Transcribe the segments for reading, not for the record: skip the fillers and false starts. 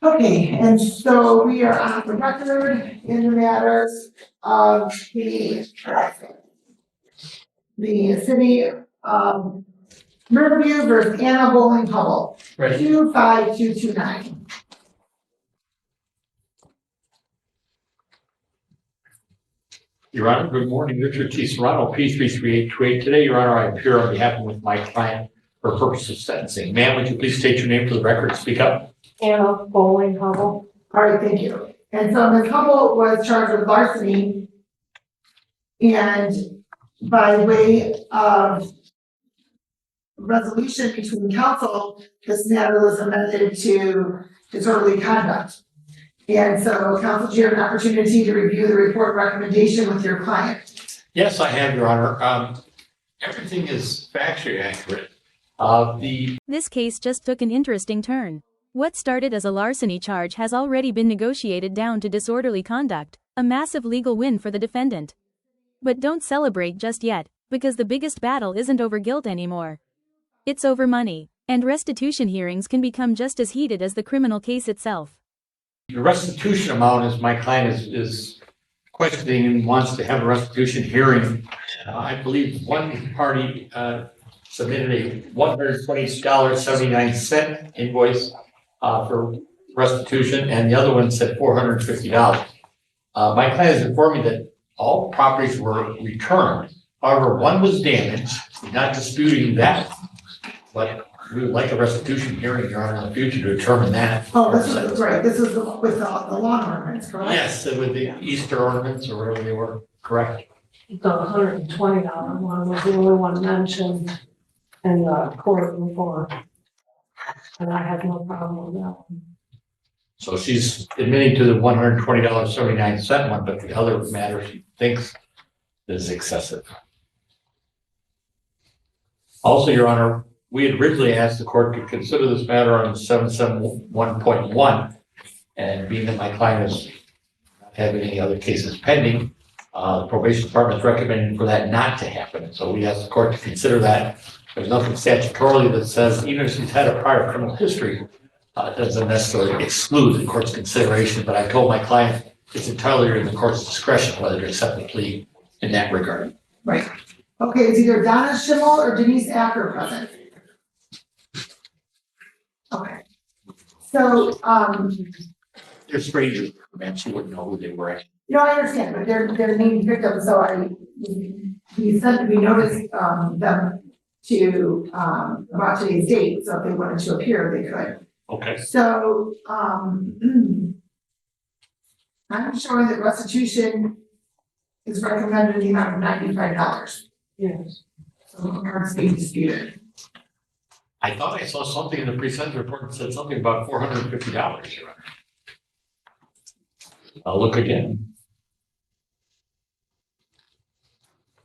Okay, and so we are on the record in the matter of the city of Riverview versus Anna Bowling Hubble, Right. 25229. Your Honor, good morning. Richard T. Serrano, P33828. Today, Your Honor, I appear on behalf of my client for purpose of sentencing. Ma'am, would you please state your name for the record and speak up? Anna Bowling Hubble. All right, thank you. And so Ms. Hubble was charged with larceny, and by way of resolution between counsel, this matter was amended to disorderly conduct. And so counsel, do you have an opportunity to review the report recommendation with your client? Yes, I have, Your Honor. Everything is factually accurate. This case just took an interesting turn. What started as a larceny charge has already been negotiated down to disorderly conduct, a massive legal win for the defendant. But don't celebrate just yet, because the biggest battle isn't over guilt anymore. It's over money, and restitution hearings can become just as heated as the criminal case itself. The restitution amount is my client is questioning and wants to have a restitution hearing. I believe one party submitted a $120.79 invoice for restitution, and the other one said $450. My client has informed me that all properties were returned. However, one was damaged. We're not disputing that, but we would like a restitution hearing, Your Honor, in the future to determine that. Oh, this is right. This is with the lawn ornaments, correct? Yes, with the Easter ornaments or whatever they were, correct. The $120 one was the only one mentioned in the court report. And I had no problem with that one. So she's admitting to the $120.79 one, but the other matter she thinks is excessive. Also, Your Honor, we had originally asked the court to consider this matter on 771.1, and being that my client is not having any other cases pending, the probation department is recommending for that not to happen. So we asked the court to consider that. There's nothing statutorily that says even if she's had a prior criminal history, it doesn't necessarily exclude the court's consideration. But I told my client it's entirely in the court's discretion whether to accept the plea in that regard. Right. Okay, it's either Donna Schimmel or Denise Acker present. Okay. So, They're strangers, man. She wouldn't know who they were. no, I understand, but they're named victims, so we noticed them to about today's date, so if they wanted to appear, they could. Okay. So I'm showing that restitution is recommended in the amount of $95. Yes. So the cards being disputed. I thought I saw something in the pre-sentence report that said something about $450, Your Honor. I'll look again.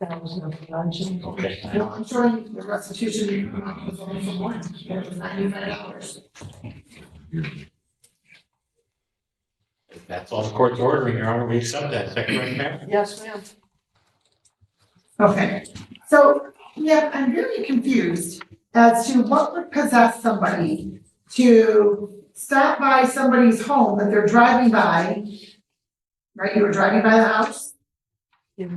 That was not mentioned. Okay. No, I'm showing the restitution amount was only for one, it was $95. If that's all the court's ordering, Your Honor, we accept that. Is that correct, ma'am? Yes, ma'am. Okay, so yeah, I'm really confused as to what would possess somebody to stop by somebody's home that they're driving by, right? You were driving by the house? Yeah.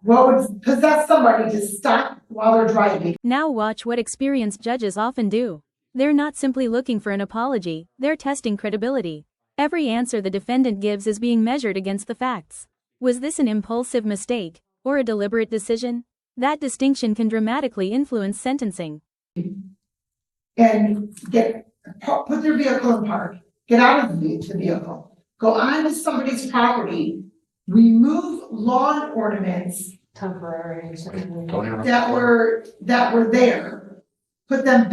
What would possess somebody to stop while they're driving? Now watch what experienced judges often do. They're not simply looking for an apology, they're testing credibility. Every answer the defendant gives is being measured against the facts. Was this an impulsive mistake, or a deliberate decision? That distinction can dramatically influence sentencing. And put their vehicle in park, get out of the vehicle, go onto somebody's property, remove lawn ornaments Temporary. Don't interrupt. that were there, put them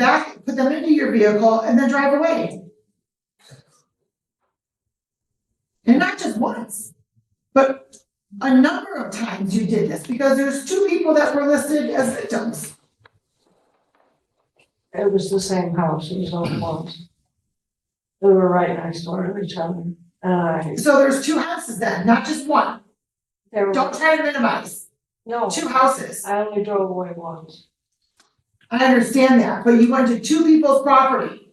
into your vehicle and then drive away. And not just once, but a number of times you did this because there's two people that were listed as victims. It was the same house, it was all once. They were right next door to each other. So there's two houses then, not just one. They were, Don't try to minimize. no, Two houses. I only drove away once. I understand that, but you went to two people's property.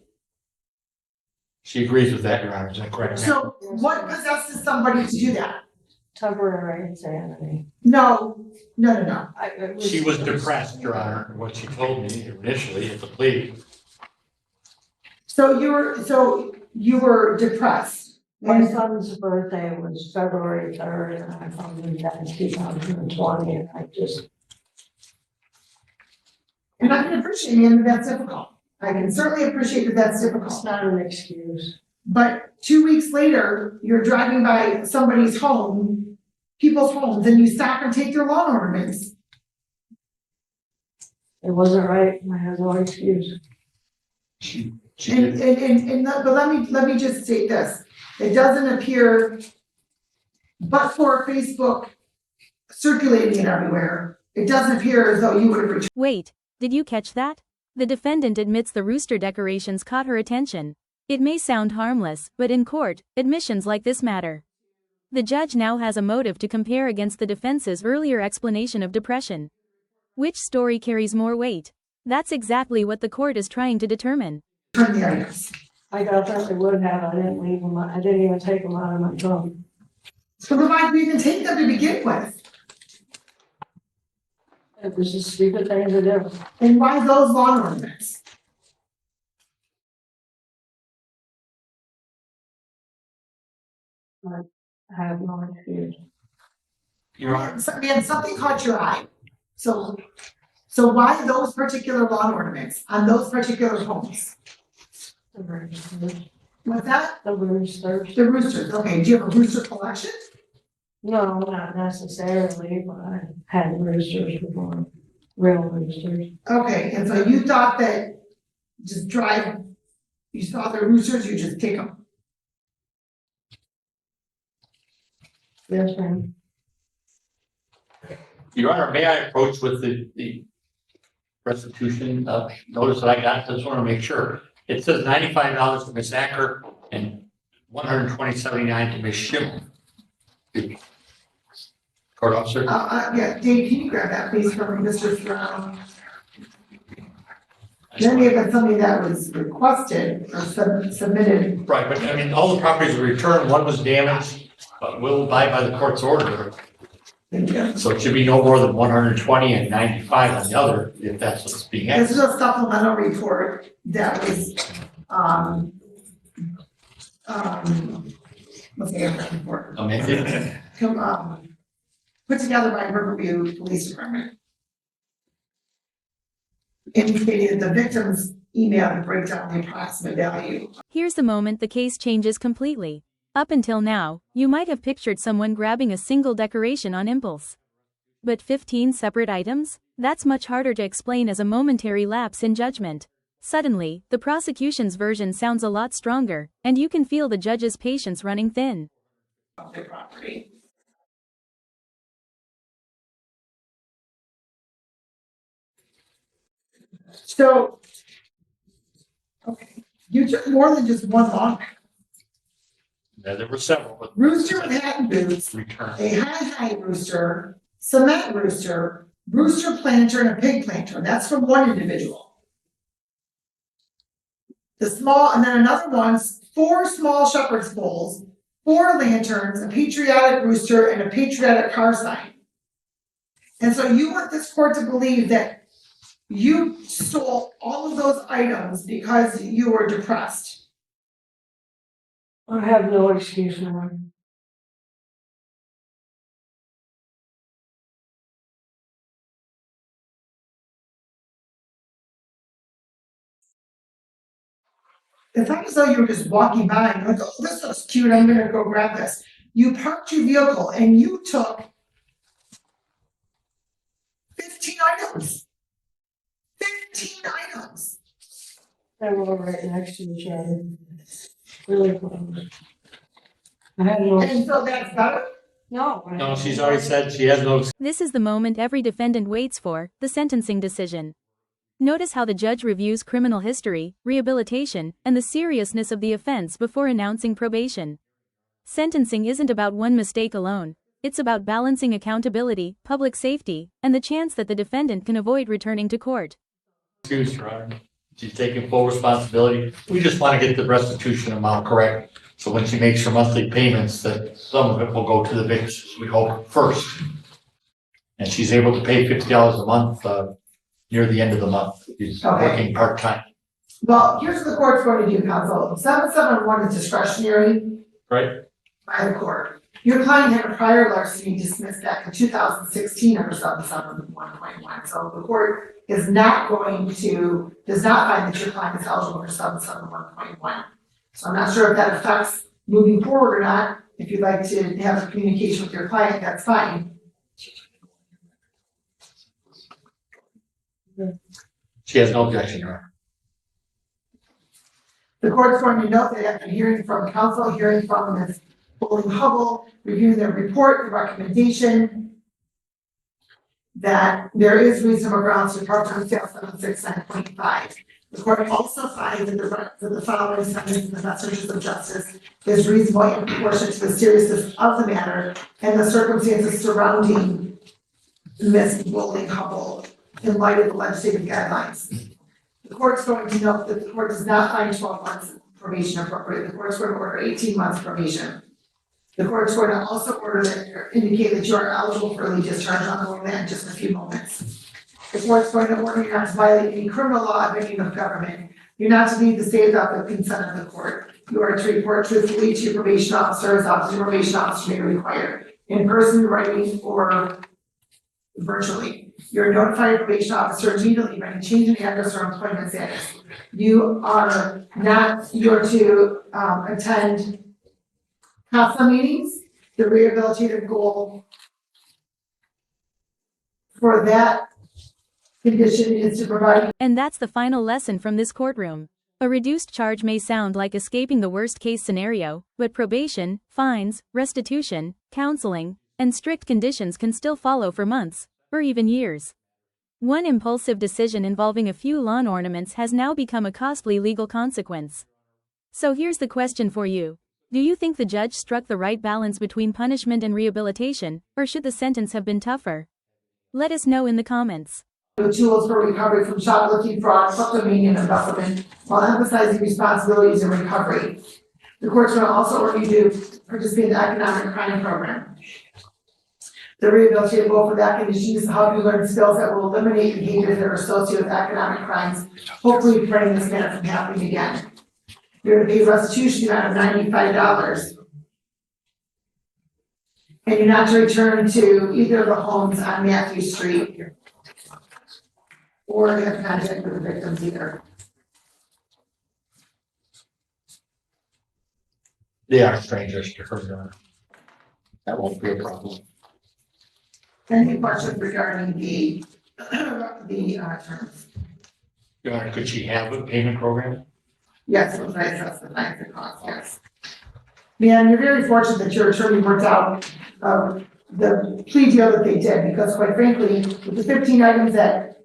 She agrees with that, Your Honor, is that correct? So what possesses somebody to do that? Temporary insanity. No. She was depressed, Your Honor, what she told me initially at the plea. So you were depressed. My son's birthday was February 3rd, and I found him dead in 2020, and I just, And I can appreciate, man, that that's difficult. I can certainly appreciate that that's it's difficult. not an excuse. But 2 weeks later, you're driving by somebody's home, people's homes, and you stop and take their lawn ornaments. It wasn't right, and I have no excuse. She And, did, but let me just state this. It doesn't appear, but for Facebook circulating it everywhere, it doesn't appear as though you would have returned. Wait, did you catch that? The defendant admits the rooster decorations caught her attention. It may sound harmless, but in court, admissions like this matter. The judge now has a motive to compare against the defense's earlier explanation of depression. Which story carries more weight? That's exactly what the court is trying to determine. The items. I got that they would have, I didn't leave them, I didn't even take them out of my trunk. So then why did you even take them to begin with? It was a stupid thing to do. And why those lawn ornaments? I have no excuse. Your Honor, Man, something caught your eye. So why those particular lawn ornaments on those particular homes? The roosters. What's that? The roosters. The roosters. Okay, do you have a rooster collection? No, not necessarily, but I had roosters before, real roosters. Okay, and so you thought that you saw the roosters, you just take them. Yes, ma'am. Your Honor, may I approach with the restitution notice that I got? Just want to make sure. It says $95 to Ms. Acker and $120.79 to Ms. Schimmel. Court officer? Yeah, Dave, can you grab that please from Mr. Stroud? Then you have something that was requested or submitted. Right, but I mean, all the properties were returned, one was damaged, but we'll abide by the court's order. So it should be no more than 120 and 95 on the other, if that's what's being This asked. is a supplemental report that was, what's the other report? Amended. Put together by Riverview Police Department. Indicating the victim's email to break down the approximate value. Here's the moment the case changes completely. Up until now, you might have pictured someone grabbing a single decoration on impulse. But 15 separate items? That's much harder to explain as a momentary lapse in judgment. Suddenly, the prosecution's version sounds a lot stronger, and you can feel the judge's patience running thin. Of the property. So, okay, you took more than just one lawn. Yeah, there were several, but Rooster with hat and boots, returned. a high rooster, cement rooster, rooster planter, and a pig planter. That's from one individual. The small, and then another one's 4 small shepherd's poles, 4 lanterns, a patriotic rooster, and a patriotic car sign. And so you want this court to believe that you stole all of those items because you were depressed. I have no excuse, ma'am. It's not as though you were just walking by and like, oh, this looks cute, I'm gonna go grab this. You parked your vehicle and you took 15 items. 15 items. They were right next to each other. Really close. I had no, And so that's better. no. No, she's already said she has no. This is the moment every defendant waits for, the sentencing decision. Notice how the judge reviews criminal history, rehabilitation, and the seriousness of the offense before announcing probation. Sentencing isn't about one mistake alone. It's about balancing accountability, public safety, and the chance that the defendant can avoid returning to court. Excuse, Your Honor. She's taking full responsibility. We just want to get the restitution amount correct. So when she makes her monthly payments, that some of it will go to the victims, we hope, first. And she's able to pay $50 a month, near the end of the month. She's Okay. working part-time, Well, here's what the court's going to do, counsel. 771 is discretionary right? by the court. Your client had a prior larceny dismissed back in 2016 under 771.1. So the court is not going to, does not find that your client is eligible for 771.1. So I'm not sure if that affects moving forward or not. If you'd like to have a communication with your client, that's fine. She has no objection, Your Honor. The court's going to note that after hearing from counsel, hearing from Ms. Bowling Hubble, reviewing their report, the recommendation, that there is reasonable grounds to depart from scale 769.5. The court also finds that the following sentence in the best interest of justice is reasonable in proportion to the seriousness of the matter and the circumstances surrounding Ms. Bowling Hubble in light of the legislative guidelines. The court's going to note that the court does not find 12 months probation appropriate. The court's going to order 18 months probation. The court's going to also order that indicate that you are eligible for early discharge on the way in just a few moments. The court's going to order you not to violate any criminal law of any of government. You're not to leave the state without the consent of the court. You are to report truthfully to your probation officer as often as your probation officer may require, in person, writing, or virtually. You're notified your probation officer immediately by any change in address or employment status. You're to attend CASA meetings. The rehabilitative goal for that condition is to provide. And that's the final lesson from this courtroom. A reduced charge may sound like escaping the worst-case scenario, but probation, fines, restitution, counseling, and strict conditions can still follow for months, or even years. One impulsive decision involving a few lawn ornaments has now become a costly legal consequence. So here's the question for you. Do you think the judge struck the right balance between punishment and rehabilitation, or should the sentence have been tougher? Let us know in the comments. The tools for recovery from shoplifting, fraud, kleptomania, and embezzlement, while emphasizing responsibilities in recovery. The court's going to also order you to participate in the economic crime program. The rehabilitative goal for that condition is to help you learn skills that will eliminate behaviors that are associated with economic crimes, hopefully preventing this matter from happening again. You're to pay restitution amount of $95. And you're not to return to either of the homes on Matthew Street or have contact with the victims either. They are strangers to her, Your Honor. That won't be a problem. Any questions regarding the terms? Your Honor, could she have a payment program? Yes, it was nice, that's the nice cost, yes. Man, you're very fortunate that your attorney worked out the plea deal that they did, because quite frankly, with the 15 items that,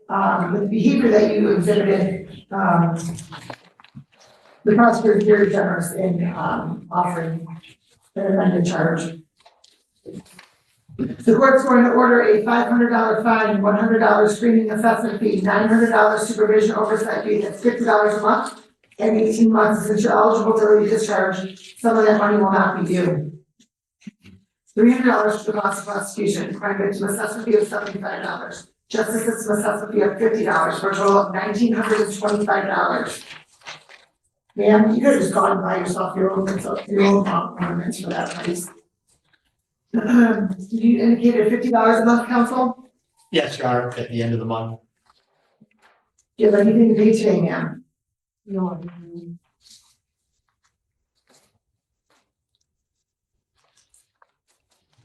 with the behavior that you exhibited, the prosecutor is very generous in offering an amended charge. The court's going to order a $500 fine, $100 screening assessment fee, $900 supervision oversight fee, that's $50 a month, and 18 months. Since you're eligible for early discharge, some of that money will not be due. $300 for the cost of prosecution, crime victim assessment fee of $75, justice system assessment fee of $50, for a total of $1,925. Ma'am, you could have just gone and buy yourself your own ornaments for that price. You indicated $50 a month, counsel? Yes, Your Honor, at the end of the month. Do you have anything to pay today, ma'am? No.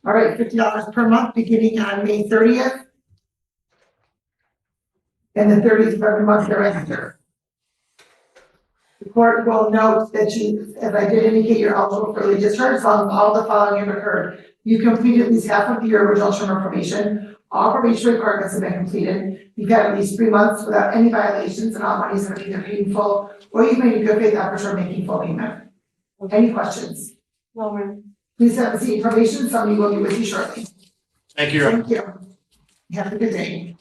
All right, $50 per month, beginning on May 30th. And the 30th of every month thereafter. The court will note that you, as I did indicate, you're eligible for early discharge as long as all the following have occurred. You completed at least half of your original term of probation. All probation requirements have been completed. You've had at least 3 months without any violations, and all monies have been either paid in full, or you've made a good faith effort for making full payment. Any questions? No, ma'am. Please have a seat in probation. Somebody will be with you shortly. Thank you, Your Honor. Thank you. Have a good day.